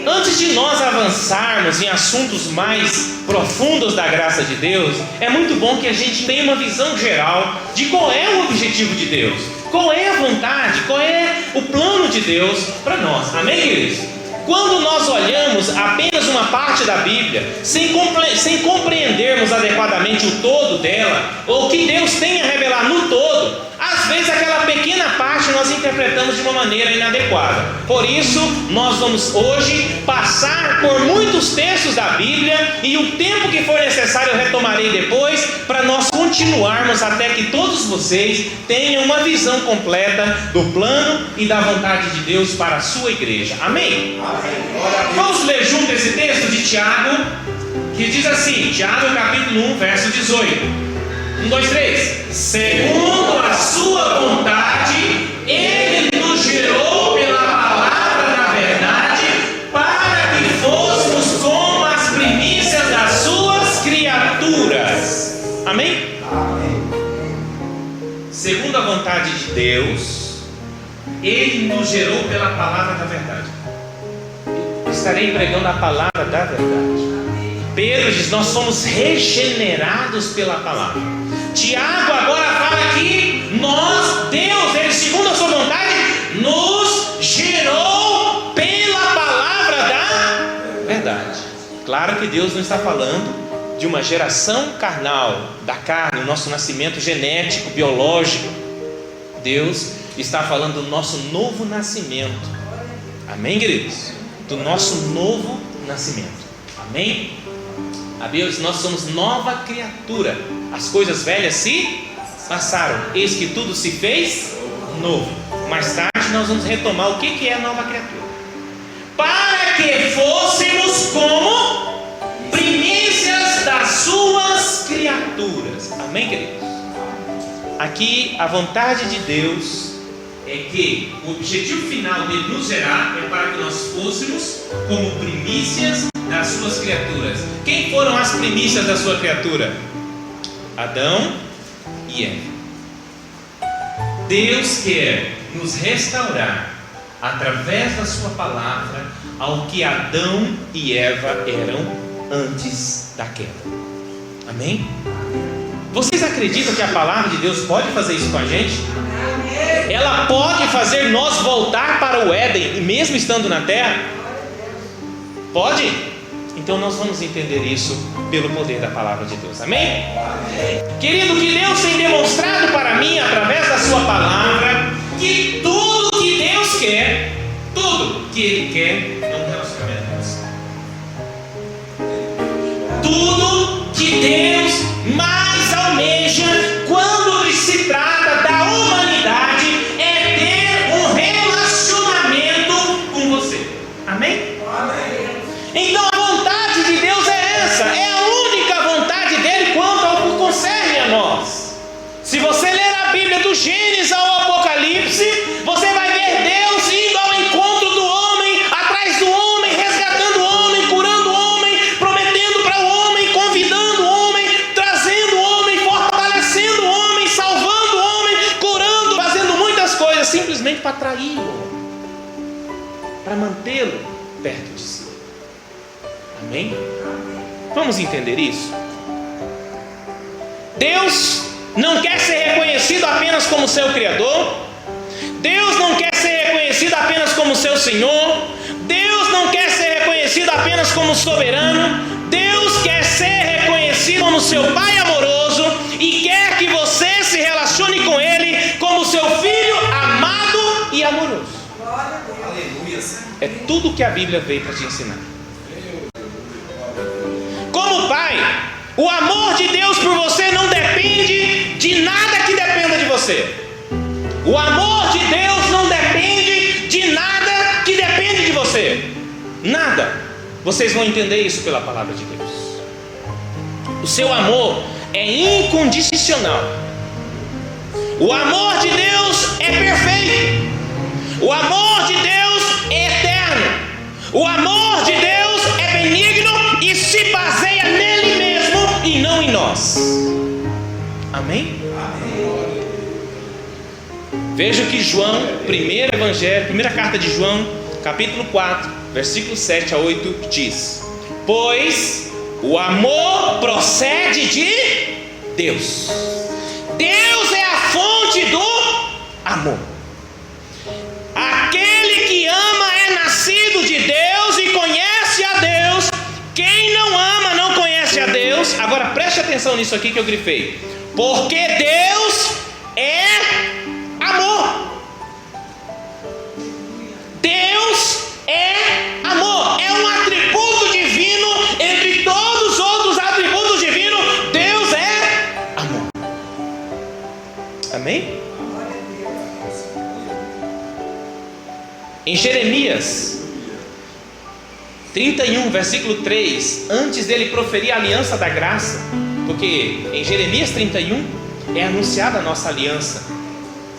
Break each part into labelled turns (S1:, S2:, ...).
S1: Antes de nós avançarmos em assuntos mais profundos da graça de Deus, é muito bom que a gente tenha uma visão geral de qual é o objetivo de Deus, qual é a vontade, qual é o plano de Deus para nós. Amém, queridos? Quando nós olhamos apenas uma parte da Bíblia, sem compreendermos adequadamente o todo dela, ou o que Deus tem a revelar no todo, às vezes aquela pequena parte nós interpretamos de uma maneira inadequada. Por isso, nós vamos hoje passar por muitos textos da Bíblia, e o tempo que for necessário eu retomarei depois, para nós continuarmos até que todos vocês tenham uma visão completa do plano e da vontade de Deus para a sua igreja. Amém? Vamos ler junto esse texto de Tiago, que diz assim, Tiago capítulo 1, verso 18. 1, 2, 3. Segundo a sua vontade, Ele nos gerou pela palavra da verdade, para que fôssemos como as primícias das suas criaturas. Amém? Amém. Segundo a vontade de Deus, Ele nos gerou pela palavra da verdade. Eu estarei pregando a palavra da verdade. Pedro diz, nós somos regenerados pela palavra. Tiago agora fala que Deus, Ele segundo a sua vontade, nos gerou pela palavra da verdade. Claro que Deus não está falando de uma geração carnal, da carne, o nosso nascimento genético, biológico. Deus está falando do nosso novo nascimento. Amém, queridos? Do nosso novo nascimento. Amém? A Bíblia diz, nós somos nova criatura. As coisas velhas se passaram, eis que tudo se fez novo. Mais tarde nós vamos retomar o que é a nova criatura. Para que fôssemos como primícias das suas criaturas. Amém, queridos? Aqui a vontade de Deus é que o objetivo final dele nos gerar é para que nós fôssemos como primícias das suas criaturas. Quem foram as primícias da sua criatura? Adão e Eva. Deus quer nos restaurar através da sua palavra ao que Adão e Eva eram antes da queda. Amém? Vocês acreditam que a palavra de Deus pode fazer isso com a gente? Ela pode fazer nós voltar para o Éden, mesmo estando na terra? Pode? Então nós vamos entender isso pelo poder da palavra de Deus. Amém? Querido, que Deus tem demonstrado para mim, através da sua palavra, que tudo que Deus quer, tudo que Ele quer é um relacionamento com você. Tudo que Deus mais almeja quando se trata da humanidade é ter um relacionamento com você. Amém? Amém. Então a vontade de Deus é essa, é a única vontade dele quanto ao que concerne a nós. Se você ler a Bíblia do Gênesis ao Apocalipse, você vai ver Deus indo ao encontro do homem, atrás do homem, resgatando o homem, curando o homem, prometendo para o homem, convidando o homem, trazendo o homem, fortalecendo o homem, salvando o homem, curando, fazendo muitas coisas, simplesmente para atrair o homem, para mantê-lo perto de si. Amém? Vamos entender isso? Deus não quer ser reconhecido apenas como seu Criador. Deus não quer ser reconhecido apenas como seu Senhor. Deus não quer ser reconhecido apenas como soberano. Deus quer ser reconhecido como seu Pai amoroso e quer que você se relacione com Ele como seu Filho amado e amoroso. É tudo que a Bíblia veio para te ensinar. Como pai, o amor de Deus por você não depende de nada que dependa de você. O amor de Deus não depende de nada que depende de você. Nada. Vocês vão entender isso pela palavra de Deus. O seu amor é incondicional. O amor de Deus é perfeito. O amor de Deus é eterno. O amor de Deus é benigno e se baseia nele mesmo e não em nós. Amém? Amém. Veja que João, primeira carta de João, capítulo 4, versículos 7 a 8 diz: pois o amor procede de Deus. Deus é a fonte do amor. Aquele que ama é nascido de Deus e conhece a Deus. Quem não ama não conhece a Deus. Agora preste atenção nisso aqui que eu grifei. Porque Deus é amor. Deus é amor. É um atributo divino. Entre todos os outros atributos divinos, Deus é amor. Amém? Em Jeremias 31, versículo 3, antes dele proferir a aliança da graça, porque em Jeremias 31 é anunciada a nossa aliança,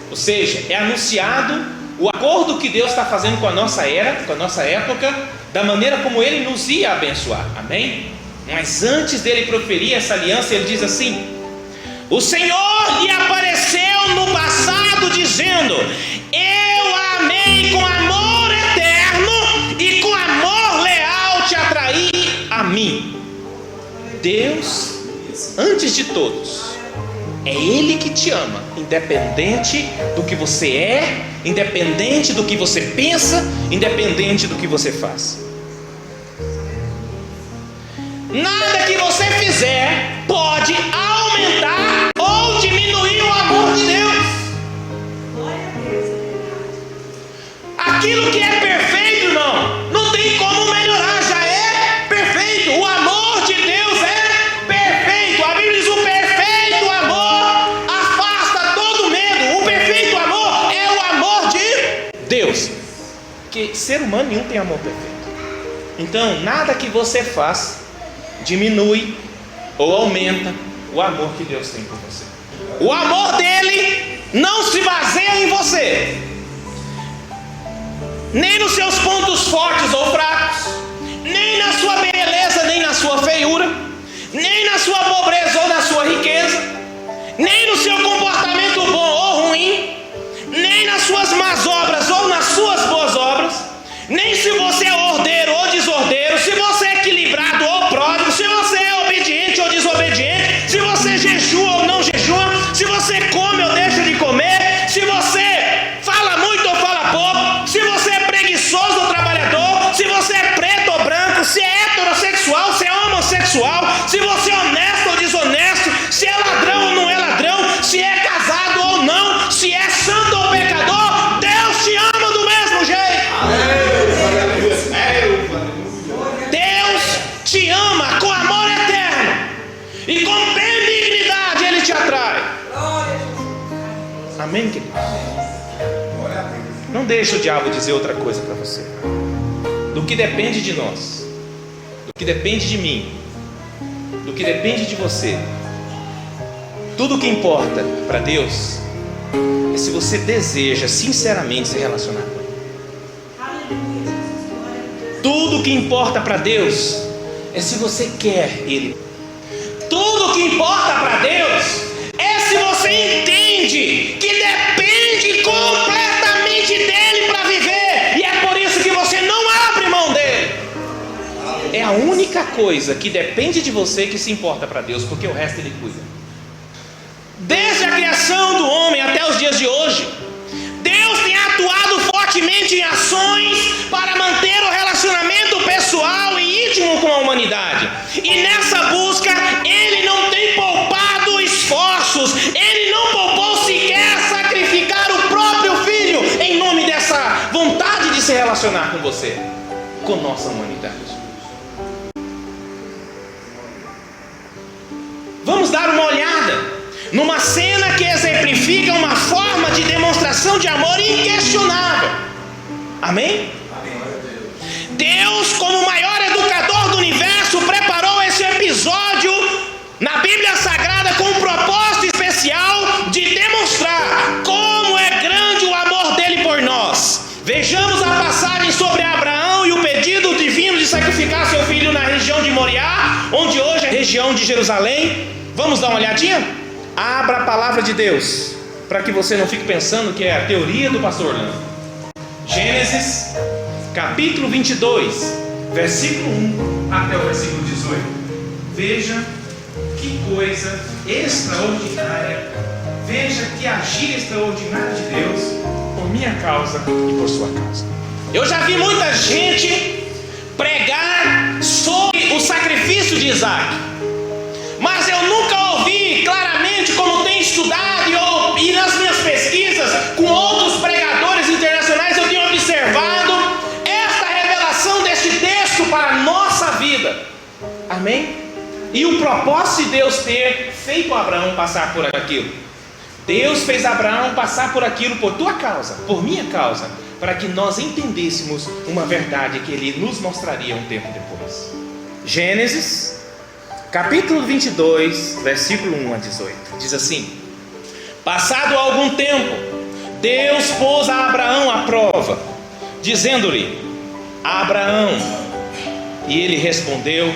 S1: ou seja, é anunciado o acordo que Deus está fazendo com a nossa era, com a nossa época, da maneira como Ele nos ia abençoar, amém? Mas antes dele proferir essa aliança, ele diz assim: o Senhor lhe apareceu no passado dizendo: eu a amei com amor eterno e com amor leal te atraí a mim. Deus, antes de todos, é Ele que te ama, independente do que você é, independente do que você pensa, independente do que você faz. Nada que você fizer pode aumentar ou diminuir o amor de Deus. Aquilo que é perfeito, irmão, não tem como melhorar, já é perfeito. O amor de Deus é perfeito. A Bíblia diz: o perfeito amor afasta todo medo. O perfeito amor é o amor de Deus. Porque ser humano nenhum tem amor perfeito. Então, nada que você faz diminui ou aumenta o amor que Deus tem por você. O amor dele não se baseia em você, nem nos seus pontos fortes ou fracos, nem na sua beleza, nem na sua feiura, nem na sua pobreza ou na sua riqueza, nem no seu comportamento bom ou ruim, nem nas suas más obras ou nas suas boas obras, nem se você é ordeiro ou desordeiro, se você é equilibrado ou pródigo, se você é obediente ou desobediente, se você jejua ou não jejua, se você come ou deixa de comer, se você fala muito ou fala pouco, se você é preguiçoso ou trabalhador, se você é preto ou branco, se é heterossexual, se é homossexual, se você é honesto ou desonesto, se é ladrão ou não é ladrão, se é casado ou não, se é santo ou pecador, Deus te ama do mesmo jeito. Deus te ama com amor eterno e com benignidade Ele te atrai. Amém, querido? Não deixe o diabo dizer outra coisa para você. Do que depende de nós, do que depende de mim, do que depende de você, tudo o que importa para Deus é se você deseja sinceramente se relacionar com Ele. Tudo o que importa para Deus é se você quer Ele. Tudo o que importa para Deus é se você entende que depende completamente dEle para viver, e é por isso que você não abre mão dEle. É a única coisa que depende de você que se importa para Deus, porque o resto Ele cuida. Desde a criação do homem até os dias de hoje, Deus tem atuado fortemente em ações para manter o relacionamento pessoal e íntimo com a humanidade. E nessa busca, Ele não tem poupado esforços, Ele não poupou sequer sacrificar o próprio Filho em nome dessa vontade de se relacionar com você, com nossa humanidade. Vamos dar uma olhada numa cena que exemplifica uma forma de demonstração de amor inquestionável. Amém? Deus, como o maior educador do universo, preparou esse episódio na Bíblia Sagrada com um propósito especial de demonstrar como é grande o amor dele por nós. Vejamos a passagem sobre Abraão e o pedido divino de sacrificar seu filho na região de Moriá, onde hoje é a região de Jerusalém. Vamos dar uma olhadinha? Abra a palavra de Deus, para que você não fique pensando que é a teoria do pastor Orlando. Gênesis, capítulo 22, versículo 1 até o versículo 18. Veja que coisa extraordinária. Veja que agir extraordinário de Deus por minha causa e por sua causa. Eu já vi muita gente pregar sobre o sacrifício de Isaac, mas eu nunca ouvi claramente, como tenho estudado e nas minhas pesquisas com outros pregadores internacionais, eu tenho observado esta revelação deste texto para a nossa vida. Amém? E o propósito de Deus ter feito Abraão passar por aquilo. Deus fez Abraão passar por aquilo por tua causa, por minha causa, para que nós entendêssemos uma verdade que Ele nos mostraria um tempo depois. Gênesis, capítulo 22, versículo 1 a 18. Diz assim: passado algum tempo, Deus pôs a Abraão à prova, dizendo-lhe: Abraão. E ele respondeu: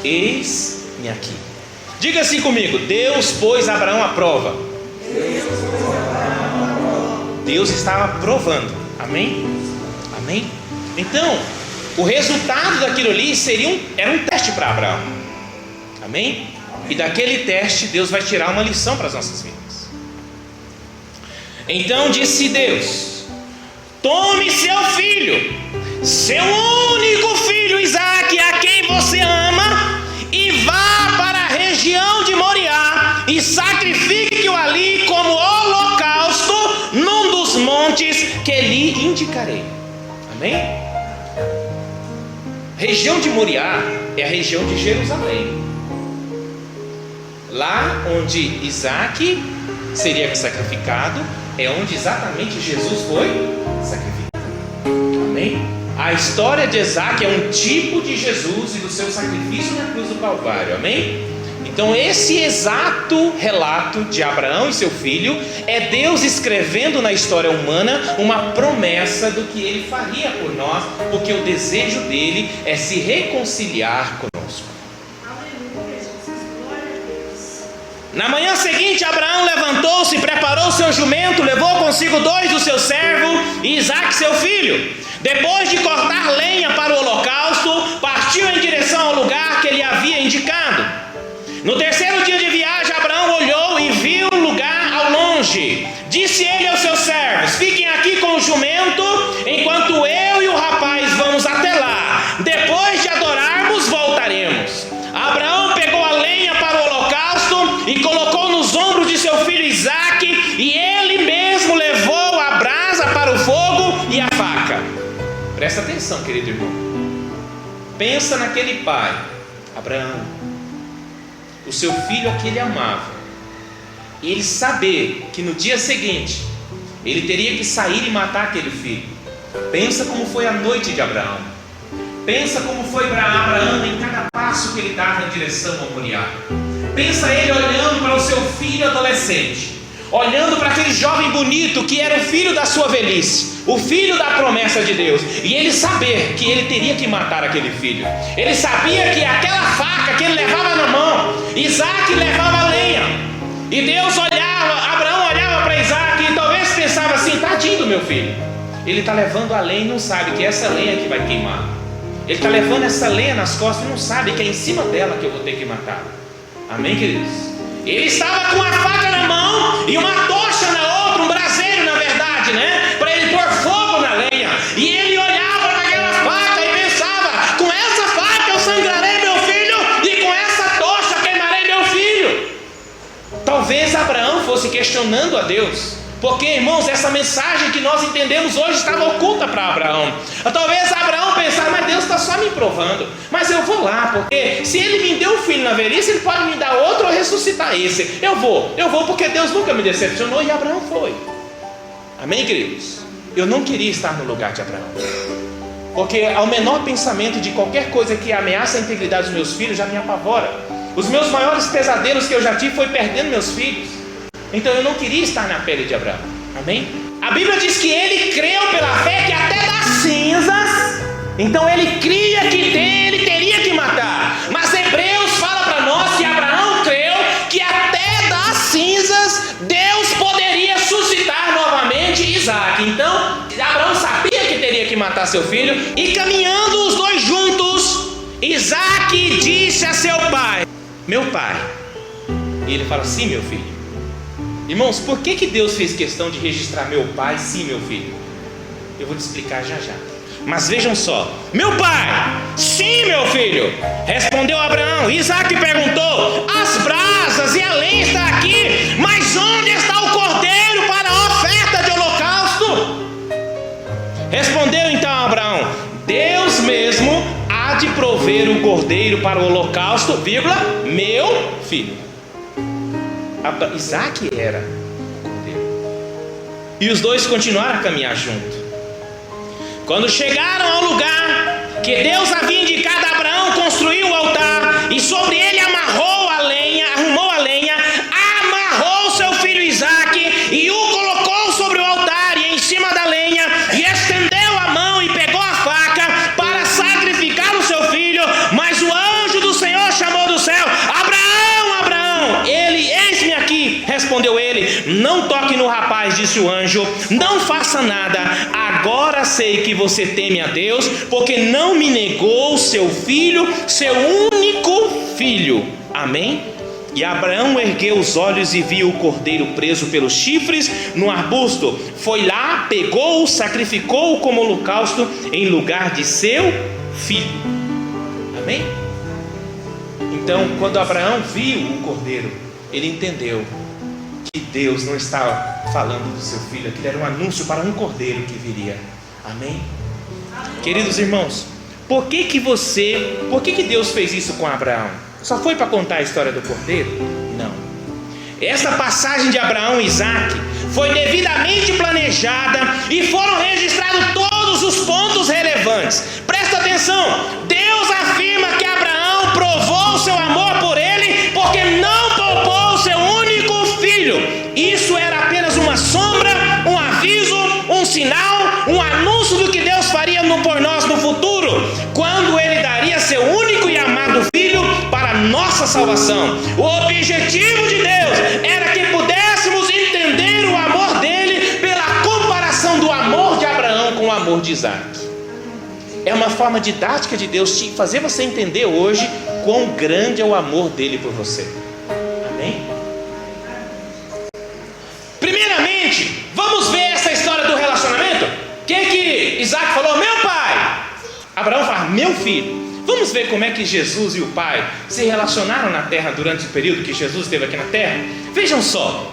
S1: eis-me aqui. Diga assim comigo: Deus pôs Abraão à prova. Deus estava provando. Amém? Amém? Então, o resultado daquilo ali era um teste para Abraão. Amém? E daquele teste Deus vai tirar uma lição para as nossas vidas. Então disse Deus: tome seu filho, seu único filho Isaque, a quem você ama, e vá para a região de Moriá e sacrifique-o ali como holocausto num dos montes que lhe indicarei. Amém? Região de Moriá é a região de Jerusalém, lá onde Isaque seria sacrificado, é onde exatamente Jesus foi sacrificado. Amém? A história de Isaque é um tipo de Jesus e do seu sacrifício na cruz do Calvário. Amém? Então esse exato relato de Abraão e seu filho é Deus escrevendo na história humana uma promessa do que Ele faria por nós, porque o desejo dele é se reconciliar conosco. Na manhã seguinte, Abraão levantou-se, preparou seu jumento, levou consigo 2 dos seus servos e Isaque seu filho. Depois de cortar lenha para o holocausto, partiu em direção ao lugar que ele havia indicado. No terceiro dia de viagem, Abraão olhou e viu um lugar ao longe. Disse ele aos seus servos: fiquem aqui com o jumento, enquanto eu e o rapaz vamos até lá. Depois de adorarmos, voltaremos. Abraão pegou a lenha para o holocausto e colocou nos ombros de seu filho Isaque, e ele mesmo levou a brasa para o fogo e a faca. Presta atenção, querido irmão. Pensa naquele pai, Abraão, o seu filho a que ele amava, e ele saber que no dia seguinte ele teria que sair e matar aquele filho. Pensa como foi a noite de Abraão. Pensa como foi para Abraão em cada passo que ele dava em direção ao Moriá. Pensa ele olhando para o seu filho adolescente, olhando para aquele jovem bonito que era o filho da sua velhice, o filho da promessa de Deus, e ele saber que ele teria que matar aquele filho. Ele sabia que aquela faca que ele levava na mão, Isaque levava a lenha, e Deus olhava, Abraão olhava para Isaque e talvez pensava assim: tadinho do meu filho, ele está levando a lenha e não sabe que é essa lenha que vai queimar. Ele está levando essa lenha nas costas e não sabe que é em cima dela que eu vou ter que matar. Amém, queridos? Ele estava com a faca na mão e uma tocha na outra, um braseiro na verdade, né? Para ele pôr fogo na lenha. E ele olhava para aquela faca e pensava: com essa faca eu sangrarei meu filho, e com essa tocha queimarei meu filho. Talvez Abraão fosse questionando a Deus, porque, irmãos, essa mensagem que nós entendemos hoje estava oculta para Abraão. Talvez Abraão pensasse: mas Deus está só me provando, mas eu vou lá, porque se ele me deu um filho na velhice, ele pode me dar outro ou ressuscitar esse. Eu vou porque Deus nunca me decepcionou. E Abraão foi. Amém, queridos? Eu não queria estar no lugar de Abraão, porque ao menor pensamento de qualquer coisa que ameaça a integridade dos meus filhos já me apavora. Os meus maiores pesadelos que eu já tive foi perdendo meus filhos. Então eu não queria estar na pele de Abraão. Amém? A Bíblia diz que ele creu pela fé que até das cinzas, então ele cria que ele teria que matar. Mas Hebreus fala para nós que Abraão creu que até das cinzas Deus poderia suscitar novamente Isaque. Então Abraão sabia que matar seu filho. E caminhando os dois juntos, Isaque disse a seu pai: meu pai. E ele fala: sim, meu filho. Irmãos, por que Deus fez questão de registrar meu pai, sim, meu filho? Eu vou te explicar já já. Mas vejam só: meu pai, sim, meu filho. Respondeu Abraão. Isaque perguntou: as brasas e a lenha está aqui, mas onde está o cordeiro para a oferta de holocausto? Respondeu então Abraão: Deus mesmo há de prover o cordeiro para o holocausto, vírgula, meu filho. Isaque era o cordeiro. E os dois continuaram a caminhar junto. Quando chegaram ao lugar que Deus havia indicado a Abraão, construiu o altar e sobre ele arrumou a lenha, amarrou seu filho Isaque e o colocou sobre o altar e em cima da lenha, e estendeu a mão e pegou a faca para sacrificar o seu filho. Mas o anjo do Senhor chamou do céu: Abraão, Abraão. Ele: eis-me aqui. Respondeu ele: não toque no rapaz, disse o anjo, não faça nada. Agora sei que você teme a Deus, porque não me negou seu filho, seu único filho. Amém? E Abraão ergueu os olhos e viu o cordeiro preso pelos chifres no arbusto. Foi lá, pegou-o, sacrificou-o como holocausto em lugar de seu filho. Amém? Então, quando Abraão viu o cordeiro, ele entendeu que Deus não estava falando do seu filho, aquilo era um anúncio para um cordeiro que viria. Amém? Queridos irmãos, por que Deus fez isso com Abraão? Só foi para contar a história do cordeiro? Não. Essa passagem de Abraão e Isaque foi devidamente planejada e foram registrados todos os pontos relevantes. Presta atenção: Deus afirma que Abraão provou seu amor por ele porque não poupou seu único filho. Isso era apenas uma sombra, um aviso, um sinal, um anúncio do que Deus faria por nós no futuro, quando ele daria seu único e amado filho para nossa salvação. O objetivo de Deus era que pudéssemos entender o amor dele pela comparação do amor de Abraão com o amor de Isaque. É uma forma didática de Deus te fazer você entender hoje quão grande é o amor dele por você. Amém? Primeiramente, vamos ver essa história do relacionamento. O que Isaque falou? Meu pai. Abraão fala: meu filho. Vamos ver como é que Jesus e o pai se relacionaram na terra durante o período que Jesus esteve aqui na terra. Vejam só.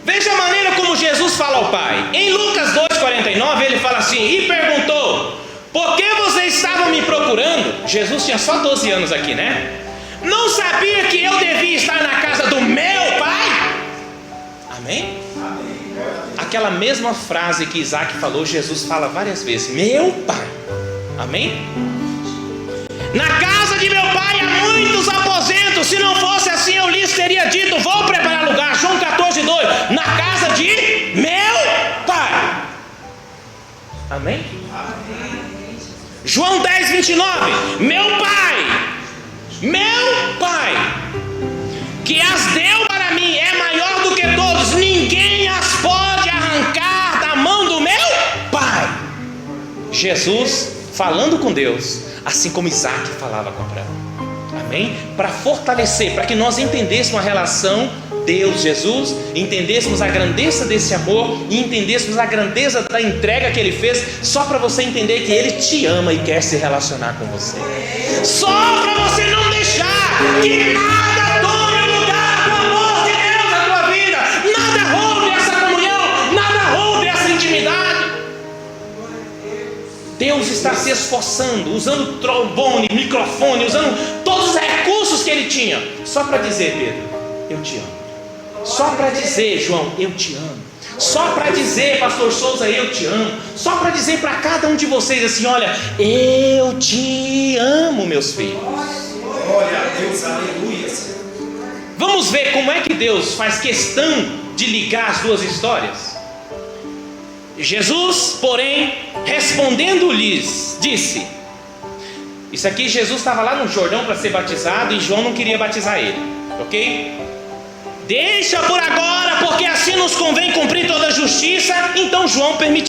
S1: Veja a maneira como Jesus fala ao pai. Em Lucas 2,49 ele fala assim: e perguntou: por que vocês estavam me procurando? Jesus tinha só 12 anos aqui, né? Não sabia que eu devia estar na casa do meu pai? Amém? Aquela mesma frase que Isaque falou, Jesus fala várias vezes: meu pai. Amém? Na casa de meu pai há muitos aposentos. Se não fosse assim, eu lhes teria dito: vou preparar lugar. João 14,2. Na casa de meu pai. Amém? João 10,29. Meu pai, que as deu para mim, é maior do que todos. Ninguém as pode arrancar da mão do meu pai. Jesus falando com Deus, assim como Isaque falava com Abraão. Amém? Para fortalecer, para que nós entendêssemos a relação Deus-Jesus, entendêssemos a grandeza desse amor e entendêssemos a grandeza da entrega que ele fez, só para você entender que ele te ama e quer se relacionar com você. Só para você não deixar que nada tome o lugar do amor de Deus na tua vida, nada roube essa comunhão, nada roube essa intimidade. Deus está se esforçando, usando trombone, microfone, usando todos os recursos que ele tinha, só para dizer: Pedro, eu te amo. Só para dizer: João, eu te amo. Só para dizer: pastor Souza, eu te amo. Só para dizer para cada um de vocês assim: olha, eu te amo, meus filhos.
S2: Glória a Deus, aleluia.
S1: Vamos ver como é que Deus faz questão de ligar as duas histórias. Jesus, porém, respondendo-lhes, disse: isso aqui, Jesus estava lá no Jordão para ser batizado e João não queria batizar ele, ok? Deixa por agora, porque assim nos convém cumprir toda a justiça. Então João permitiu.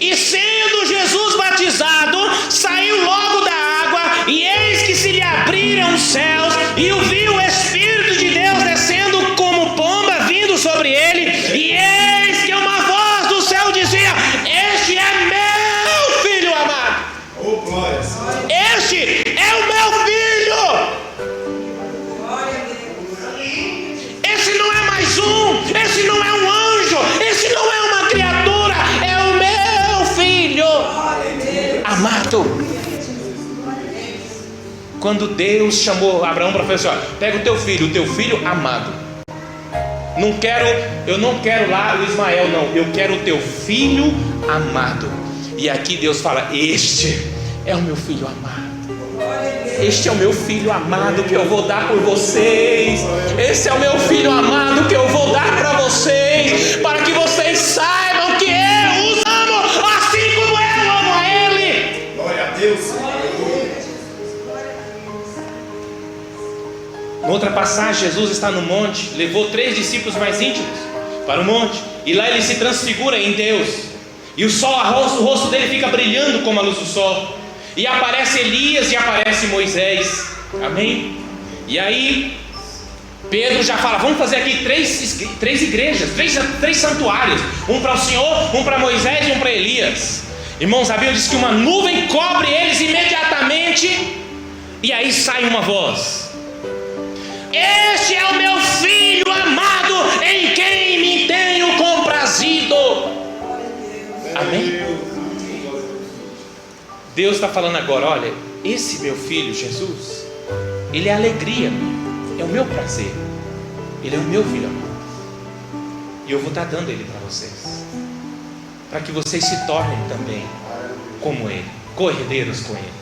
S1: E sendo Jesus batizado, saiu logo da água, e eis que se lhe abriram os céus, e viu o Espírito de Deus descendo como pomba vindo sobre ele, e eis que uma voz do céu dizia: este é meu filho amado.
S2: Oh, glória.
S1: Este é o meu filho. Esse não é mais um, esse não é um anjo, esse não é uma criatura, é o meu filho amado. Quando Deus chamou Abraão para fazer assim: ó, pega o teu filho amado. Eu não quero lá o Ismael, não, eu quero o teu filho amado. E aqui Deus fala: este é o meu filho amado. Este é o meu filho amado que eu vou dar por vocês. Esse é o meu filho amado que eu vou dar para vocês, para que vocês saibam que eu os amo assim como eu amo a Ele.
S2: Glória a Deus.
S1: Em outra passagem, Jesus está no monte, levou 3 discípulos mais íntimos para o monte, e lá ele se transfigura em Deus, e o rosto dele fica brilhando como a luz do sol, e aparece Elias e aparece Moisés, amém? E aí Pedro já fala: vamos fazer aqui três igrejas, três santuários, um para o Senhor, um para Moisés e um para Elias. Irmãos, a Bíblia diz que uma nuvem cobre eles imediatamente, e aí sai uma voz: este é o meu filho amado, em quem me tenho comprazido. Amém? Deus está falando agora: olha, esse meu filho Jesus, ele é a alegria minha, é o meu prazer, ele é o meu filho amado, e eu vou estar dando ele para vocês, para que vocês se tornem também como ele, co-herdeiros com ele.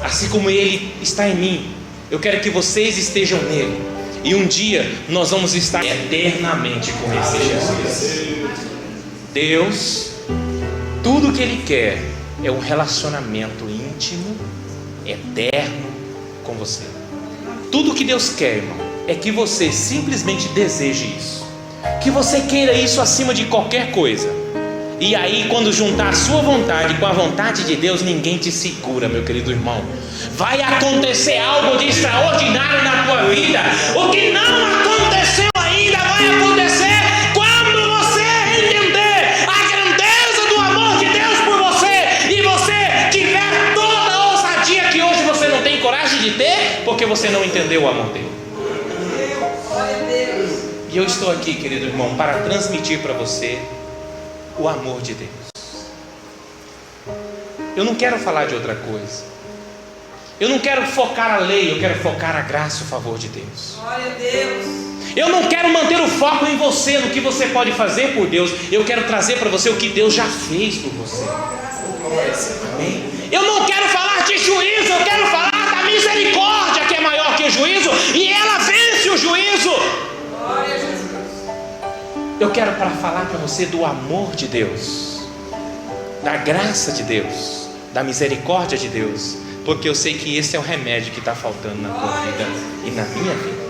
S1: Assim como ele está em mim, eu quero que vocês estejam nele, e um dia nós vamos estar eternamente com esse Jesus. Deus, tudo que Ele quer é um relacionamento íntimo, eterno com você. Tudo que Deus quer, irmão, é que você simplesmente deseje isso, que você queira isso acima de qualquer coisa. E aí, quando juntar a sua vontade com a vontade de Deus, ninguém te segura, meu querido irmão. Vai acontecer algo de extraordinário na tua vida. O que não aconteceu ainda vai acontecer quando você entender a grandeza do amor de Deus por você, e você tiver toda a ousadia que hoje você não tem coragem de ter, porque você não entendeu o amor dele. E eu estou aqui, querido irmão, para transmitir para você o amor de Deus. Eu não quero falar de outra coisa. Eu não quero focar a lei, eu quero focar a graça e o favor de Deus.
S3: Glória a Deus.
S1: Eu não quero manter o foco em você, no que você pode fazer por Deus. Eu quero trazer para você o que Deus já fez por você. Amém? Eu não quero falar de juízo, eu quero falar da misericórdia, que é maior que o juízo, e ela vence o juízo.
S3: Glória a Jesus.
S1: Eu quero falar para você do amor de Deus, da graça de Deus, da misericórdia de Deus, porque eu sei que esse é o remédio que está faltando na tua vida e na minha vida.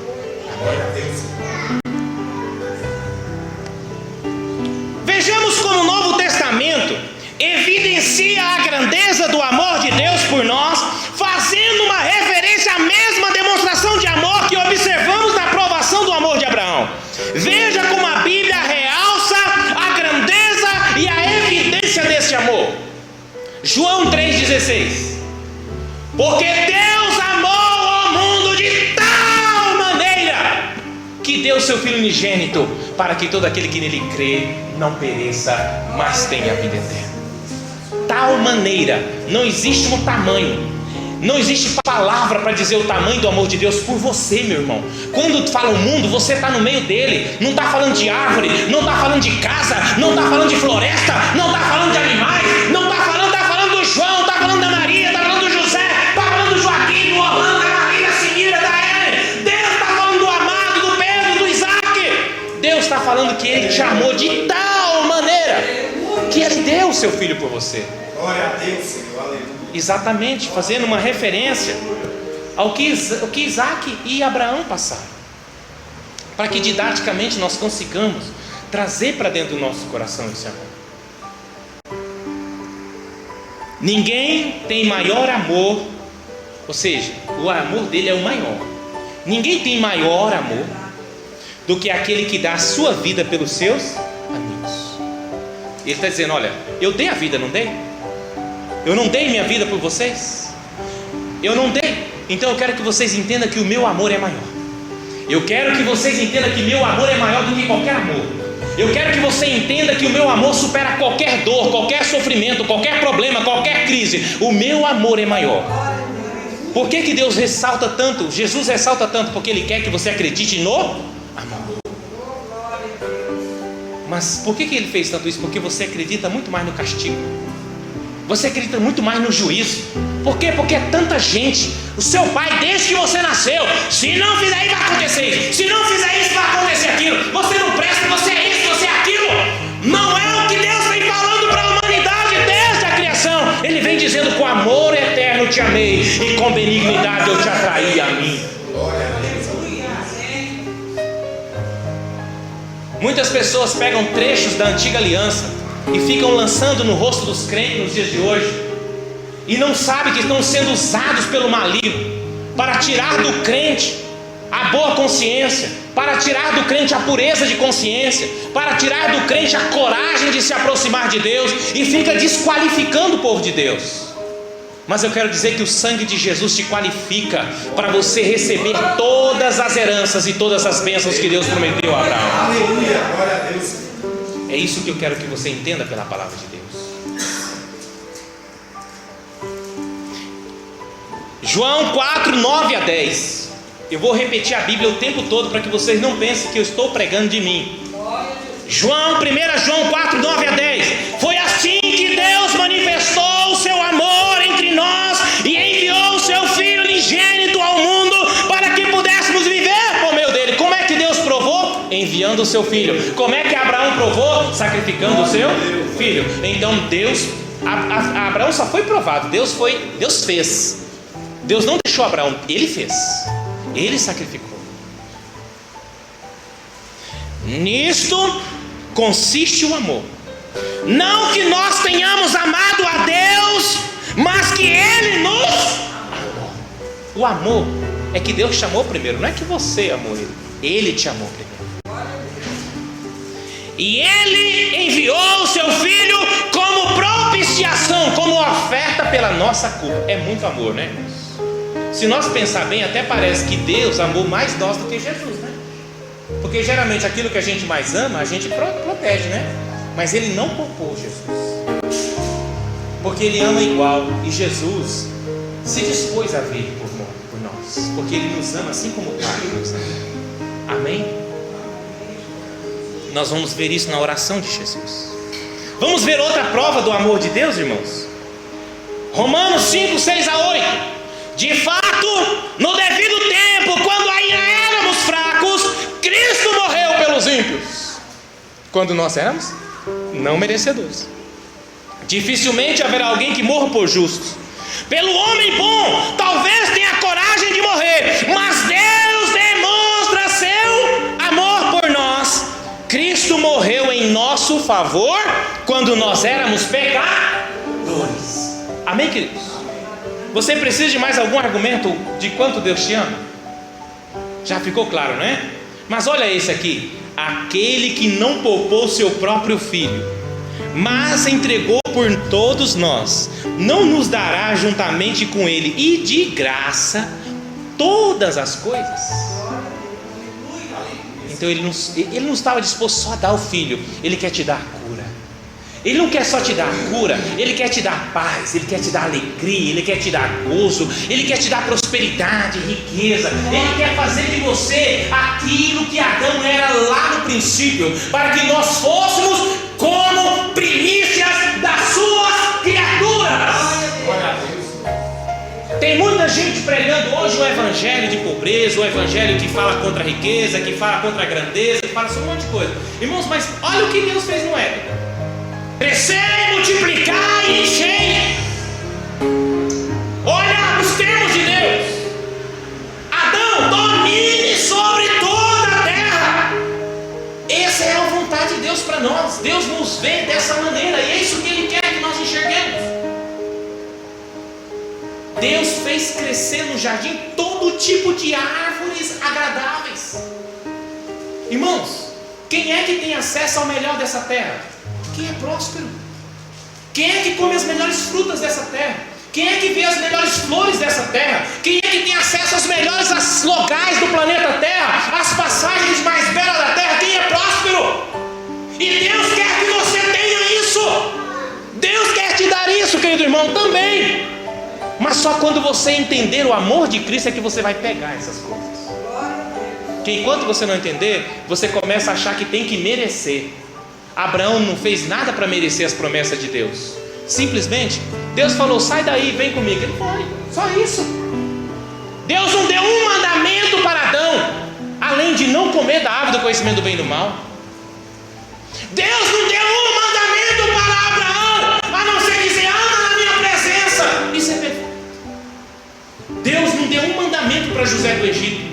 S1: Vejamos como o Novo Testamento evidencia a grandeza do amor de Deus por nós, fazendo uma referência à mesma demonstração de amor que observamos na provação do amor de Abraão. Veja como a Bíblia realça a grandeza e a evidência desse amor. João 3,16: porque Deus amou o mundo de tal maneira que deu seu Filho unigênito, para que todo aquele que nele crê não pereça, mas tenha vida eterna. Tal maneira, não existe um tamanho, não existe palavra para dizer o tamanho do amor de Deus por você, meu irmão. Quando fala o mundo, você está no meio dele. Não está falando de árvore, não está falando de casa, não está falando de floresta, não está falando de animais, não está falando do João, está falando da Maria, está falando do José, está falando do Joaquim, do Orlando, da Maria, da Simira, da Ellen. Deus está falando do amado, do Pedro, do Isaac. Deus está falando que Ele te amou de tal maneira que Ele deu o seu Filho por você.
S2: Glória a Deus, Senhor, aleluia.
S1: Exatamente, fazendo uma referência ao que Isaac e Abraão passaram, para que didaticamente nós consigamos trazer para dentro do nosso coração esse amor. Ninguém tem maior amor, ou seja, o amor dele é o maior. Ninguém tem maior amor do que aquele que dá a sua vida pelos seus amigos. Ele está dizendo: olha, eu dei a vida, não dei? Eu não dei minha vida por vocês? Eu não dei. Então eu quero que vocês entendam que o meu amor é maior. Eu quero que vocês entendam que meu amor é maior do que qualquer amor. Eu quero que você entenda que o meu amor supera qualquer dor, qualquer sofrimento, qualquer problema, qualquer crise. O meu amor é maior. Por que Deus ressalta tanto? Jesus ressalta tanto porque Ele quer que você acredite no amor. Mas por que Ele fez tanto isso? Porque você acredita muito mais no castigo. Você acredita muito mais no juízo. Por quê? Porque é tanta gente. O seu pai, desde que você nasceu, se não fizer isso, vai acontecer isso. Se não fizer isso, vai acontecer aquilo. Você não presta, você é isso, você é aquilo. Não é o que Deus vem falando para a humanidade desde a criação. Ele vem dizendo: com amor eterno te amei, e com benignidade eu te atraí a mim. Muitas pessoas pegam trechos da antiga aliança e ficam lançando no rosto dos crentes nos dias de hoje, e não sabem que estão sendo usados pelo maligno para tirar do crente a boa consciência, para tirar do crente a pureza de consciência, para tirar do crente a coragem de se aproximar de Deus, e fica desqualificando o povo de Deus. Mas eu quero dizer que o sangue de Jesus te qualifica para você receber todas as heranças e todas as bênçãos que Deus prometeu a Abraão.
S2: Aleluia, glória a Deus.
S1: É isso que eu quero que você entenda pela palavra de Deus. João 4, 9 a 10. Eu vou repetir a Bíblia o tempo todo para que vocês não pensem que eu estou pregando de mim. 1 João 4, 9 a 10. Foi assim que Deus manifestou o seu amor entre nós e enviou o seu Filho unigênito ao mundo para que pudéssemos viver por meio dele. Como é que Deus provou? Enviando o seu Filho. Como é que Abraão provou? Sacrificando o seu filho. Então Abraão só foi provado. Deus fez. Deus não deixou Abraão, ele fez. Ele sacrificou. Nisto consiste o amor. Não que nós tenhamos amado a Deus, mas que Ele nos amou. O amor é que Deus te amou primeiro. Não é que você amou Ele. Ele te amou primeiro. E Ele enviou o seu Filho como propiciação, como oferta pela nossa culpa. É muito amor, né, irmãos? Se nós pensar bem, até parece que Deus amou mais nós do que Jesus, né? Porque geralmente aquilo que a gente mais ama, a gente protege, né? Mas Ele não poupou Jesus, porque Ele ama igual. E Jesus se dispôs a vir por nós, porque Ele nos ama assim como o Pai nos ama. Amém? Nós vamos ver isso na oração de Jesus. Vamos ver outra prova do amor de Deus, irmãos. Romanos 5, 6 a 8. De fato, no devido tempo, quando ainda éramos fracos, Cristo morreu pelos ímpios, quando nós éramos não merecedores. Dificilmente haverá alguém que morra por justos. Pelo homem bom, talvez tenha coragem de morrer, mas Deus demonstra seu amor por nós. Cristo morreu em nosso favor quando nós éramos pecadores. Amém, queridos? Você precisa de mais algum argumento de quanto Deus te ama? Já ficou claro, não é? Mas olha esse aqui: aquele que não poupou seu próprio filho, mas entregou por todos nós, não nos dará juntamente com ele e de graça todas as coisas? Então ele não estava disposto só a dar o filho, ele quer te dar a cura. Ele não quer só te dar cura, Ele quer te dar paz, Ele quer te dar alegria, Ele quer te dar gozo, Ele quer te dar prosperidade, riqueza. Ele quer fazer de você aquilo que Adão era lá no princípio, para que nós fôssemos como primícias das suas criaturas. Tem muita gente pregando hoje o evangelho de pobreza, o evangelho que fala contra a riqueza, que fala contra a grandeza, que fala sobre um monte de coisa. Irmãos, mas olha o que Deus fez no Éden: crescer, multiplicar e encher. Olha os termos de Deus: Adão, domine sobre toda a terra. Essa é a vontade de Deus para nós. Deus nos vê dessa maneira, e é isso que Ele quer que nós enxerguemos. Deus fez crescer no jardim todo tipo de árvores agradáveis. Irmãos, quem é que tem acesso ao melhor dessa terra? Quem é próspero. Quem é que come as melhores frutas dessa terra? Quem é que vê as melhores flores dessa terra? Quem é que tem acesso aos melhores locais do planeta Terra? As passagens mais belas da terra? Quem é próspero? E Deus quer que você tenha isso. Deus quer te dar isso, querido irmão, também. Mas só quando você entender o amor de Cristo é que você vai pegar essas coisas. Que enquanto você não entender, você começa a achar que tem que merecer. Abraão não fez nada para merecer as promessas de Deus. Simplesmente, Deus falou, sai daí, vem comigo. Ele foi, só isso. Deus não deu um mandamento para Adão, além de não comer da árvore do conhecimento do bem e do mal. Deus não deu um mandamento para Abraão, a não ser dizer, anda na minha presença. Isso é perfeito. Deus não deu um mandamento para José do Egito,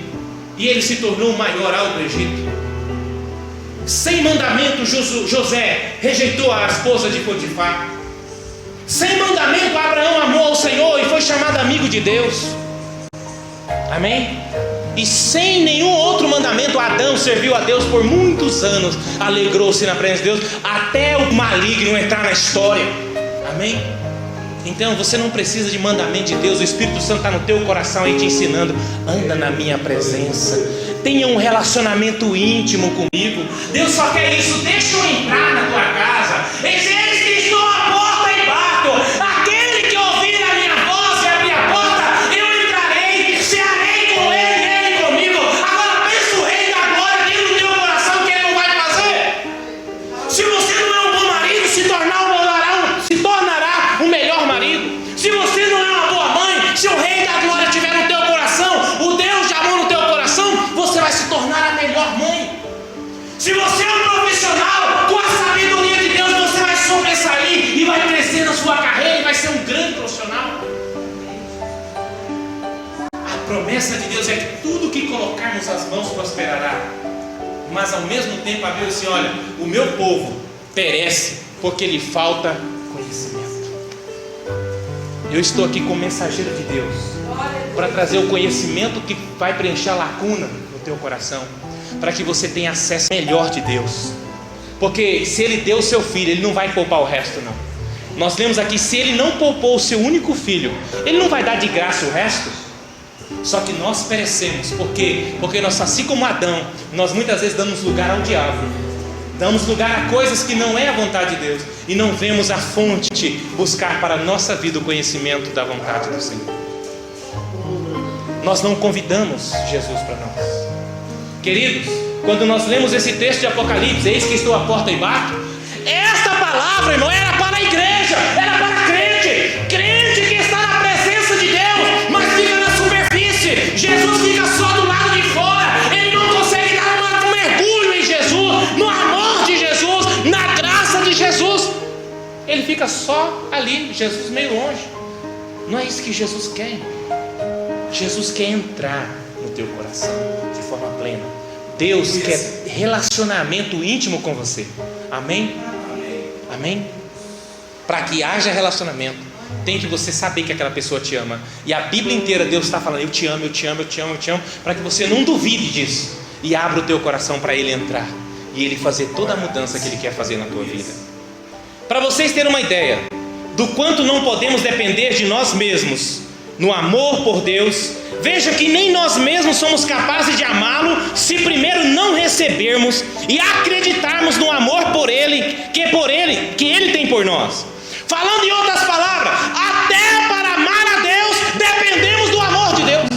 S1: e ele se tornou o maior do Egito. Sem mandamento, José rejeitou a esposa de Potifar. Sem mandamento, Abraão amou ao Senhor e foi chamado amigo de Deus. Amém? E sem nenhum outro mandamento, Adão serviu a Deus por muitos anos, alegrou-se na presença de Deus, até o maligno entrar na história. Amém? Então você não precisa de mandamento de Deus. O Espírito Santo está no teu coração aí te ensinando. Anda na minha presença, tenha um relacionamento íntimo comigo. Deus só quer isso. Deixa eu entrar na tua casa. Eis que estou à porta e bato. Aquele que ouvir a minha voz e abrir a porta, eu entrarei, cearei com ele e ele comigo. Agora pensa o Rei da Glória dentro do teu coração, que ele não vai fazer. Se você não é um bom marido, se tornará um melhor marido. Se você não é uma boa mãe, se o Rei da Glória estiver no teu coração, o Deus de amor no teu coração, você vai se tornar a melhor mãe. Se você é um profissional, com a sabedoria de Deus, você vai sobressair e vai crescer na sua carreira e vai ser um grande profissional. A promessa de Deus é que tudo que colocarmos as mãos prosperará. Mas ao mesmo tempo a Bíblia diz assim, olha, o meu povo perece porque lhe falta conhecimento. Eu estou aqui como mensageiro de Deus para trazer o conhecimento que vai preencher a lacuna no teu coração, para que você tenha acesso melhor de Deus. Porque se Ele deu o seu filho, Ele não vai poupar o resto não. Nós lemos aqui, se Ele não poupou o seu único filho, Ele não vai dar de graça o resto. Só que nós perecemos. Por quê? Porque nós, assim como Adão, nós muitas vezes damos lugar ao diabo, damos lugar a coisas que não é a vontade de Deus, e não vemos a fonte buscar para a nossa vida o conhecimento da vontade do Senhor. Nós não convidamos Jesus para nós. Queridos, quando nós lemos esse texto de Apocalipse, eis que estou à porta e bato, esta palavra, irmão, era para a igreja, era para crente que está na presença de Deus, mas fica na superfície. Jesus fica só do lado de fora, ele não consegue dar um mergulho em Jesus, no amor de Jesus, na graça de Jesus. Ele fica só ali, Jesus meio longe. Não é isso que Jesus quer, irmão. Jesus quer entrar no teu coração de forma plena. Deus quer relacionamento íntimo com você. Amém? Amém? Para que haja relacionamento, tem que você saber que aquela pessoa te ama. E a Bíblia inteira Deus está falando, eu te amo, eu te amo, eu te amo, eu te amo, para que você não duvide disso e abra o teu coração para Ele entrar e Ele fazer toda a mudança que Ele quer fazer na tua vida. Para vocês terem uma ideia do quanto não podemos depender de nós mesmos no amor por Deus, veja que nem nós mesmos somos capazes de amá-lo se primeiro não recebermos e acreditarmos no amor por Ele, que Ele tem por nós. Falando em outras palavras, até para amar a Deus dependemos do amor de Deus.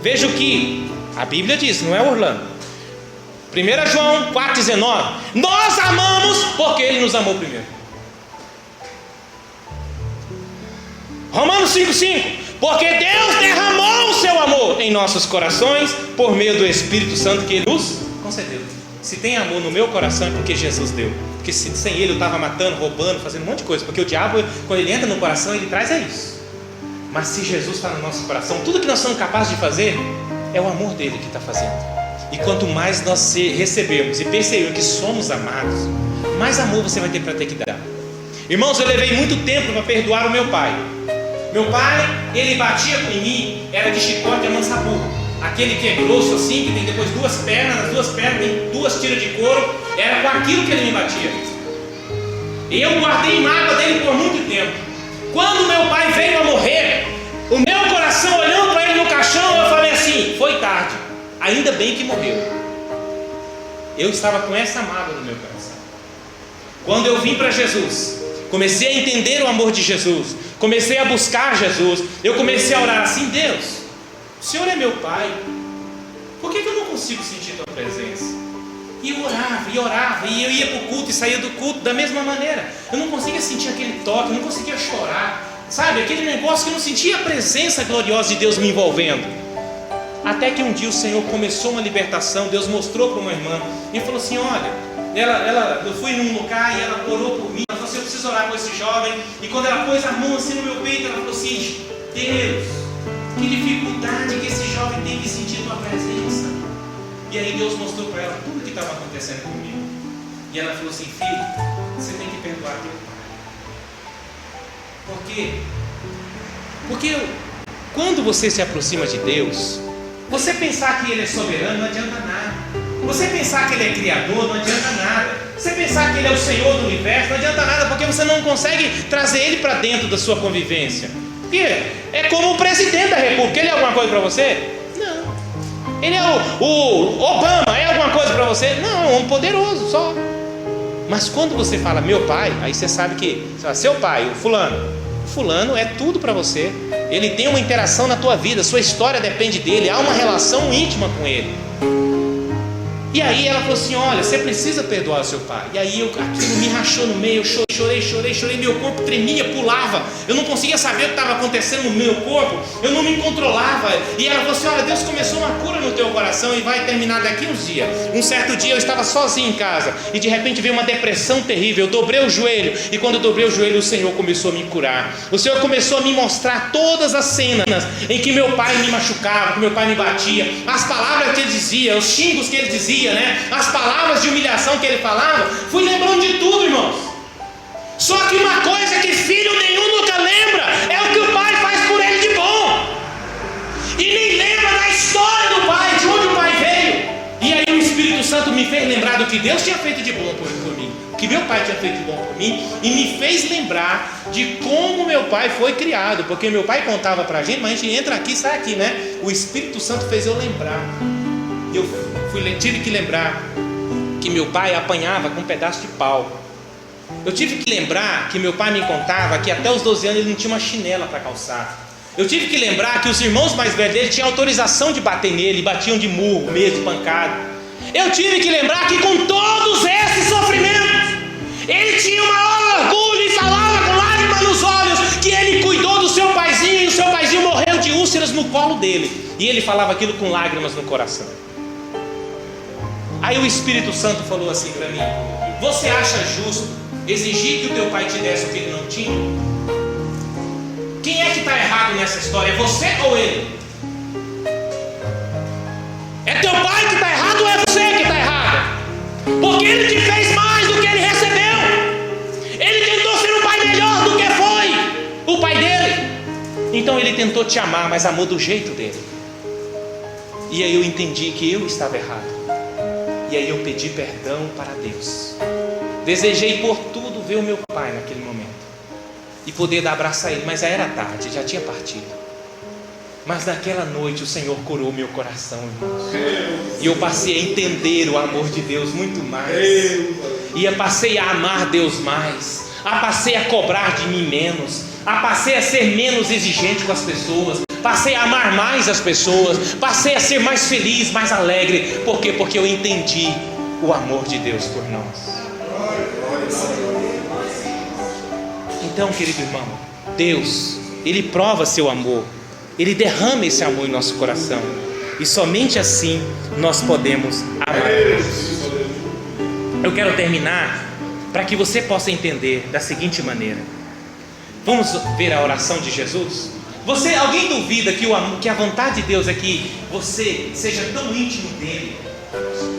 S1: Veja o que a Bíblia diz, não é Orlando? 1 João 4,19: nós amamos porque Ele nos amou primeiro. Romanos 5,5: porque Deus derramou o seu amor em nossos corações por meio do Espírito Santo que Ele nos concedeu. Se tem amor no meu coração é porque Jesus deu. Porque sem Ele eu estava matando, roubando, fazendo um monte de coisa. Porque o diabo, quando ele entra no coração, ele traz isso. Mas se Jesus está no nosso coração, tudo que nós somos capazes de fazer é o amor dele que está fazendo. E quanto mais nós recebermos e percebermos que somos amados, mais amor você vai ter para ter que dar. Irmãos, eu levei muito tempo para perdoar o meu pai. Meu pai, ele batia em mim, era de chicote amansaburro. Aquele que é grosso assim, que tem depois duas pernas, as duas pernas tem duas tiras de couro. Era com aquilo que ele me batia. E eu guardei mágoa dele por muito tempo. Quando meu pai veio a morrer, o meu coração olhando para ele no caixão, eu falei assim: foi tarde, ainda bem que morreu. Eu estava com essa mágoa no meu coração. Quando eu vim para Jesus, comecei a entender o amor de Jesus, comecei a buscar Jesus, eu comecei a orar assim: Deus, o Senhor é meu Pai, por que eu não consigo sentir tua presença? E eu orava, e eu ia para o culto e saía do culto da mesma maneira. Eu não conseguia sentir aquele toque, eu não conseguia chorar, sabe, aquele negócio que eu não sentia a presença gloriosa de Deus me envolvendo. Até que um dia o Senhor começou uma libertação. Deus mostrou para uma irmã e falou assim: olha, eu fui num lugar e ela orou por mim. Ela falou assim: eu preciso orar por esse jovem. E quando ela pôs a mão assim no meu peito, ela falou assim: Deus, que dificuldade que esse jovem tem de sentir tua presença. E aí Deus mostrou para ela tudo o que estava acontecendo comigo. E ela falou assim: filho, você tem que perdoar teu pai. Por quê? Porque quando você se aproxima de Deus, você pensar que Ele é soberano não adianta nada. Você pensar que Ele é criador não adianta nada. Você pensar que Ele é o Senhor do universo não adianta nada, porque você não consegue trazer Ele para dentro da sua convivência. Porque é como o presidente da república. Ele é alguma coisa para você? Não. Ele é o Obama, é alguma coisa para você? Não, é um poderoso só. Mas quando você fala meu pai, aí você sabe que seu pai, o fulano é tudo para você. Ele tem uma interação na tua vida, sua história depende dele, há uma relação íntima com ele. E aí ela falou assim: olha, você precisa perdoar o seu pai. E aí aquilo me rachou no meio, eu chorei, meu corpo tremia, pulava, eu não conseguia saber o que estava acontecendo no meu corpo, eu não me controlava. E ela falou assim: olha, Deus começou uma cura no teu coração e vai terminar daqui uns dias. Um certo dia eu estava sozinho em casa e de repente veio uma depressão terrível. Eu dobrei o joelho, e quando eu dobrei o joelho, o Senhor começou a me curar. O Senhor começou a me mostrar todas as cenas em que meu pai me machucava, que meu pai me batia, as palavras que ele dizia, os xingos que ele dizia, as palavras de humilhação que ele falava. Fui lembrando de tudo, irmãos. Só que uma coisa que filho nenhum nunca lembra é o que o pai faz por ele de bom, e nem lembra da história do pai, de onde o pai veio. E aí o Espírito Santo me fez lembrar do que Deus tinha feito de bom por mim, o que meu pai tinha feito de bom por mim, e me fez lembrar de como meu pai foi criado, porque meu pai contava pra gente, mas a gente entra aqui e sai aqui, O Espírito Santo fez eu lembrar. Eu tive que lembrar que meu pai apanhava com um pedaço de pau. Eu tive que lembrar que meu pai me contava que até os 12 anos ele não tinha uma chinela para calçar. Eu tive que lembrar que os irmãos mais velhos dele tinham autorização de bater nele, batiam de murro, mesmo de pancada. Eu tive que lembrar que com todos esses sofrimentos, ele tinha o maior orgulho e falava com lágrimas nos olhos que ele cuidou do seu paizinho, e o seu paizinho morreu de úlceras no colo dele. E ele falava aquilo com lágrimas no coração. Aí o Espírito Santo falou assim para mim: você acha justo exigir que o teu pai te desse o que ele não tinha? Quem é que está errado nessa história? É você ou ele? É teu pai que está errado ou é você que está errado? Porque ele te fez mais do que ele recebeu. Ele tentou ser um pai melhor do que foi o pai dele. Então ele tentou te amar, mas amou do jeito dele. E aí eu entendi que eu estava errado. E aí eu pedi perdão para Deus. Desejei por tudo ver o meu pai naquele momento e poder dar abraço a ele, mas já era tarde, já tinha partido. Mas naquela noite o Senhor curou meu coração, irmãos. E eu passei a entender o amor de Deus muito mais. E eu passei a amar Deus mais. Passei a cobrar de mim menos. Passei a ser menos exigente com as pessoas. Passei a amar mais as pessoas. Passei a ser mais feliz, mais alegre. Por quê? Porque eu entendi o amor de Deus por nós. Então, querido irmão, Deus, Ele prova seu amor. Ele derrama esse amor em nosso coração. E somente assim nós podemos amar Deus. Eu quero terminar para que você possa entender da seguinte maneira. Vamos ver a oração de Jesus? Alguém duvida que a vontade de Deus é que você seja tão íntimo dele,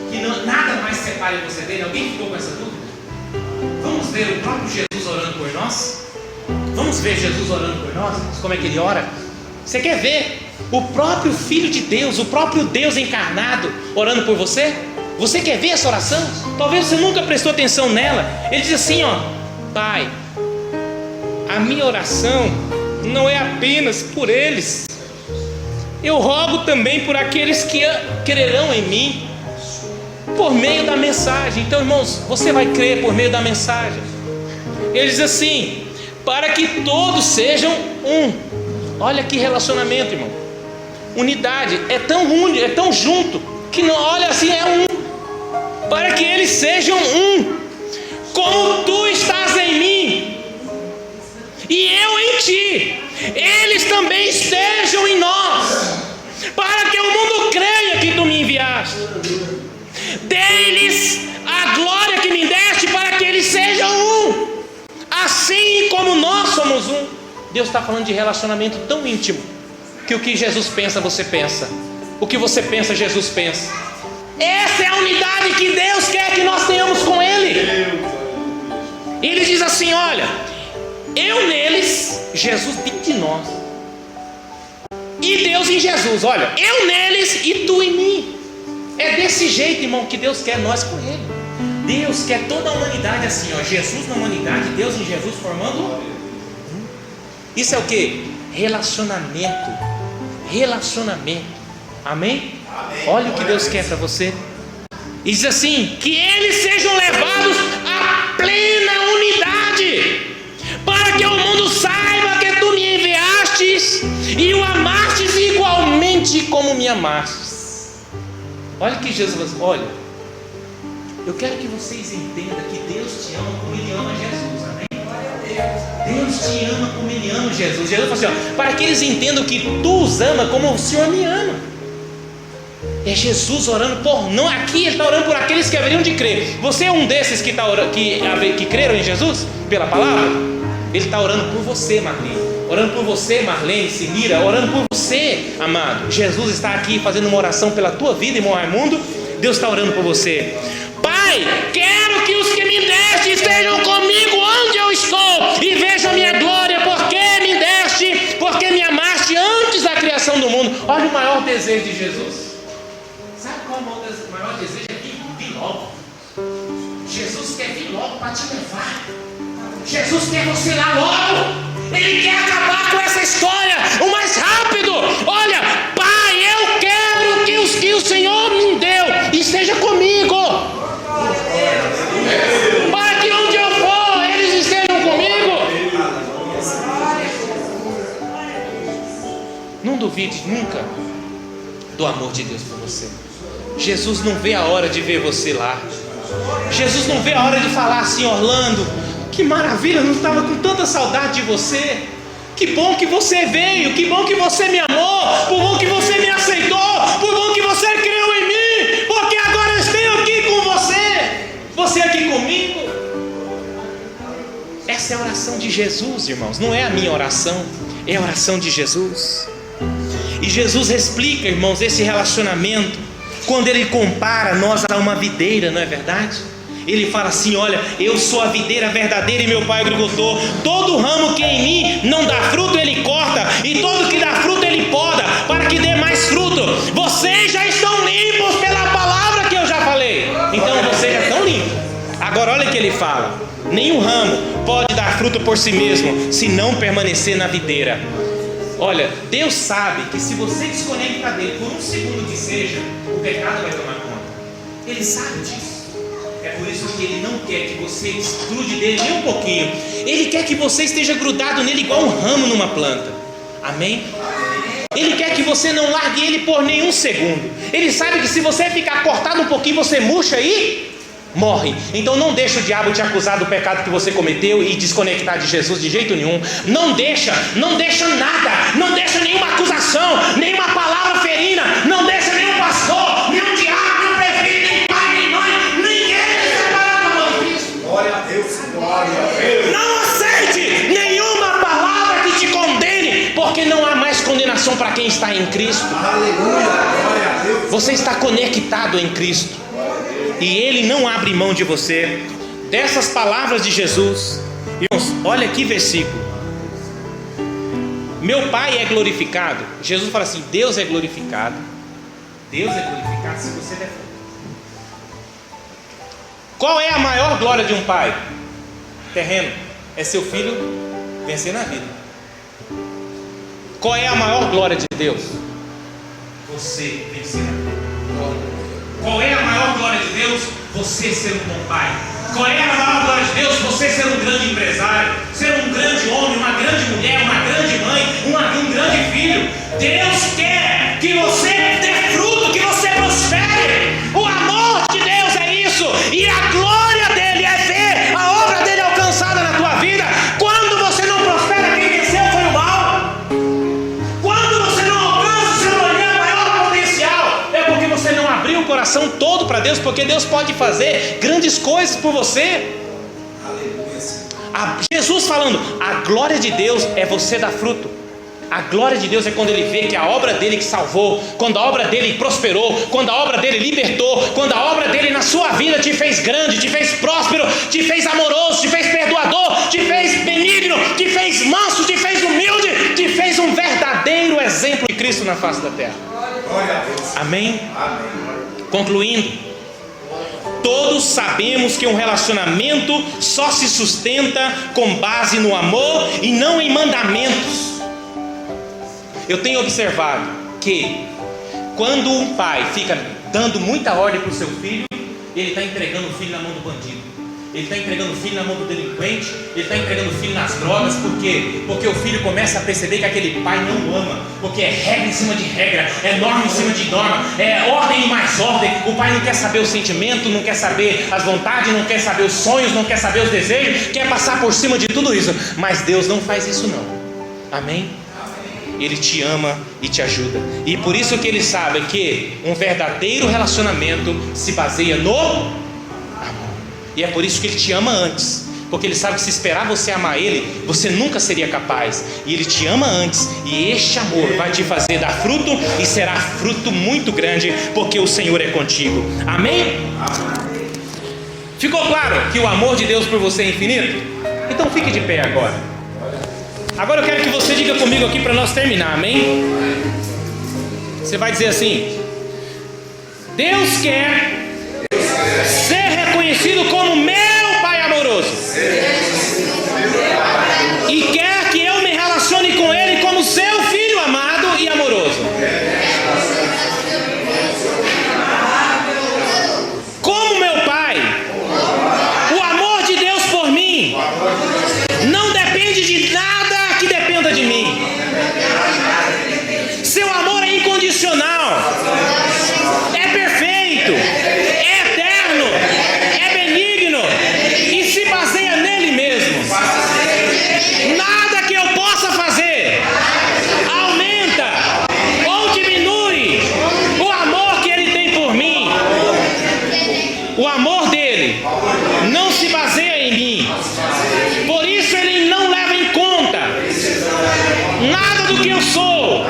S1: que nada mais separe você dele? Alguém ficou com essa dúvida? Vamos ver o próprio Jesus orando por nós? nós. Vamos ver Jesus orando por nós? Como é que ele ora? Você quer ver o próprio Filho de Deus, o próprio Deus encarnado orando por você? Você quer ver essa oração? Talvez você nunca prestou atenção nela. Ele diz assim, ó: Pai, a minha oração não é apenas por eles, eu rogo também por aqueles que crerão em mim, por meio da mensagem. Então, irmãos, você vai crer por meio da mensagem. Ele diz assim: para que todos sejam um. Olha que relacionamento, irmão. Unidade é tão único, é tão junto, que não, olha assim, é um. Para que eles sejam um, como tu estás em mim e eu em ti, eles também estejam em nós, para que o mundo creia que tu me enviaste. Dê-lhes a glória que me deste, para que eles sejam um, assim como nós somos um. Deus está falando de relacionamento tão íntimo, que o que Jesus pensa, você pensa. O que você pensa, Jesus pensa. Essa é a unidade que Deus quer que nós tenhamos com Ele. Ele diz assim: olha, eu neles, Jesus dentro de nós, e Deus em Jesus. Olha, eu neles e tu em mim. É desse jeito, irmão, que Deus quer nós com Ele. Deus quer toda a humanidade assim, ó, Jesus na humanidade, Deus em Jesus formando. Isso é o que? Relacionamento. Relacionamento. Amém? Olha o que Deus quer para você. E diz assim: que eles sejam levados à plena unidade, para que o mundo saiba que tu me enviastes e o amastes igualmente como me amastes. Olha que Jesus, olha, eu quero que vocês entendam que Deus te ama como Ele ama Jesus. Amém? Deus te ama como Ele ama Jesus. Jesus falou assim, ó, para que eles entendam que tu os ama como o Senhor me ama. É Jesus orando por, não, aqui Ele está orando por aqueles que haveriam de crer. Você é um desses que creram em Jesus pela palavra? Ele está orando por você, Marlene, orando por você, Marlene, Sinira, orando por você, amado. Jesus está aqui fazendo uma oração pela tua vida, irmão Raimundo. Deus está orando por você. Pai, quero que os que me deste estejam comigo onde eu estou e vejam a minha glória, porque me deste, porque me amaste antes da criação do mundo. Olha o maior desejo de Jesus. Sabe qual é o maior desejo? É vir logo. Jesus quer vir logo para te levar. Jesus quer você lá logo. Ele quer acabar com essa história o mais rápido. Olha, Pai, eu quero que os que o Senhor me deu esteja comigo, para que onde eu for eles estejam comigo. Não duvide nunca do amor de Deus por você. Jesus não vê a hora de ver você lá. Jesus não vê a hora de falar assim: Orlando, que maravilha, eu não estava com tanta saudade de você. Que bom que você veio, que bom que você me amou, por bom que você me aceitou, por bom que você creu em mim, porque agora eu estou aqui com você aqui comigo. Essa é a oração de Jesus, irmãos, não é a minha oração, é a oração de Jesus. E Jesus explica, irmãos, esse relacionamento quando Ele compara nós a uma videira, não é verdade? Ele fala assim: olha, eu sou a videira verdadeira e meu Pai é o agricultor. Todo ramo que em mim não dá fruto Ele corta, e todo que dá fruto Ele poda, para que dê mais fruto. Vocês já estão limpos pela palavra que eu já falei. Então vocês já estão limpos. Agora olha o que Ele fala: nenhum ramo pode dar fruto por si mesmo, se não permanecer na videira. Olha, Deus sabe que se você desconectar dele por um segundo que seja, o pecado vai tomar conta. Ele sabe disso. É por isso que Ele não quer que você desgrude dele nem um pouquinho. Ele quer que você esteja grudado nele igual um ramo numa planta. Amém? Ele quer que você não largue Ele por nenhum segundo. Ele sabe que se você ficar cortado um pouquinho, você murcha e morre. Então não deixa o diabo te acusar do pecado que você cometeu e desconectar de Jesus de jeito nenhum. Não deixa nada, não deixa nenhuma acusação, nenhuma palavra ferina, não deixa nenhum pastor, nenhum diabo, nenhum prefeito, nem pai, nem mãe, ninguém te separar do amor de Cristo.
S2: Glória a Deus, glória a Deus.
S1: Não aceite nenhuma palavra que te condene, porque não há mais condenação para quem está em Cristo.
S2: Aleluia, glória a Deus.
S1: Você está conectado em Cristo e Ele não abre mão de você. Dessas palavras de Jesus, irmãos, Olha que versículo. Meu Pai é glorificado. Jesus fala assim: Deus é glorificado. Deus é glorificado se você der fruto. Qual é a maior glória de um pai? Terreno. É seu filho vencer na vida. Qual é a maior glória de Deus? Você vencer na vida. Qual é a maior glória de Deus? Você ser um bom pai. Qual é a maior glória de Deus? Você ser um grande empresário, ser um grande homem, uma grande mulher, uma grande mãe, um grande filho. Deus quer que você dê fruto, que você prospere. O amor de Deus é isso. E a glória dele é ver a obra dele alcançada na tua vida. Quando você não prospera, quem venceu foi o mal. Quando você não alcança o seu maior potencial, é porque você não abriu o coração todo para Deus, porque Deus pode fazer grandes coisas por você. Jesus falando, a glória de Deus é você dar fruto. A glória de Deus é quando Ele vê que a obra dele que salvou, quando a obra dele prosperou, quando a obra dele libertou, quando a obra dele na sua vida te fez grande, te fez próspero, te fez amoroso, te fez perdoador, te fez benigno, te fez manso, te fez humilde, te fez um verdadeiro exemplo de Cristo na face da terra. Amém? Concluindo, todos sabemos que um relacionamento só se sustenta com base no amor e não em mandamentos. Eu tenho observado que quando um pai fica dando muita ordem para o seu filho, ele está entregando o filho na mão do bandido, ele está entregando o filho na mão do delinquente, ele está entregando o filho nas drogas. Por quê? Porque o filho começa a perceber que aquele pai não ama, porque é regra em cima de regra, é norma em cima de norma, é ordem e mais ordem. O pai não quer saber o sentimento, não quer saber as vontades, não quer saber os sonhos, não quer saber os desejos, quer passar por cima de tudo isso. Mas Deus não faz isso não. Amém? Ele te ama e te ajuda. E por isso que Ele sabe que um verdadeiro relacionamento se baseia no amor. E é por isso que Ele te ama antes, porque Ele sabe que se esperar você amar Ele, você nunca seria capaz. E Ele te ama antes, e este amor vai te fazer dar fruto, e será fruto muito grande, porque o Senhor é contigo. Amém? Ficou claro que o amor de Deus por você é infinito? Então fique de pé agora. Agora eu quero que você diga comigo aqui para nós terminar, amém? Você vai dizer assim: Deus quer ser reconhecido como meu Pai amoroso, e quer que eu me relacione com Ele como seu filho amado e amoroso. Como meu Pai, o amor de Deus por mim não depende de nada que dependa de mim. Seu amor é incondicional, é perfeito, é eterno, é benigno e se baseia nele mesmo. Nada que eu possa fazer aumenta ou diminui o amor que Ele tem por mim. O amor dele não se baseia em mim, por isso Ele não leva em conta nada do que eu sou,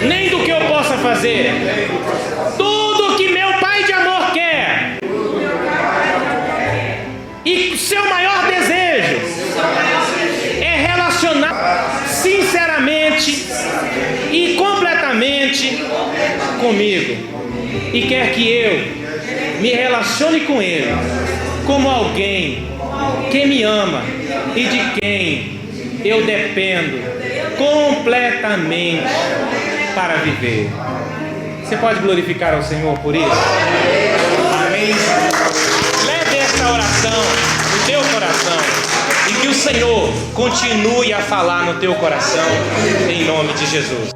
S1: nem do que eu possa fazer. Tudo que meu Pai de amor quer, e seu maior desejo, é relacionar sinceramente e completamente comigo, e quer que eu me relacione com Ele como alguém que me ama e de quem eu dependo completamente para viver. Você pode glorificar ao Senhor por isso? Amém? Leve essa oração no teu coração e que o Senhor continue a falar no teu coração, em nome de Jesus.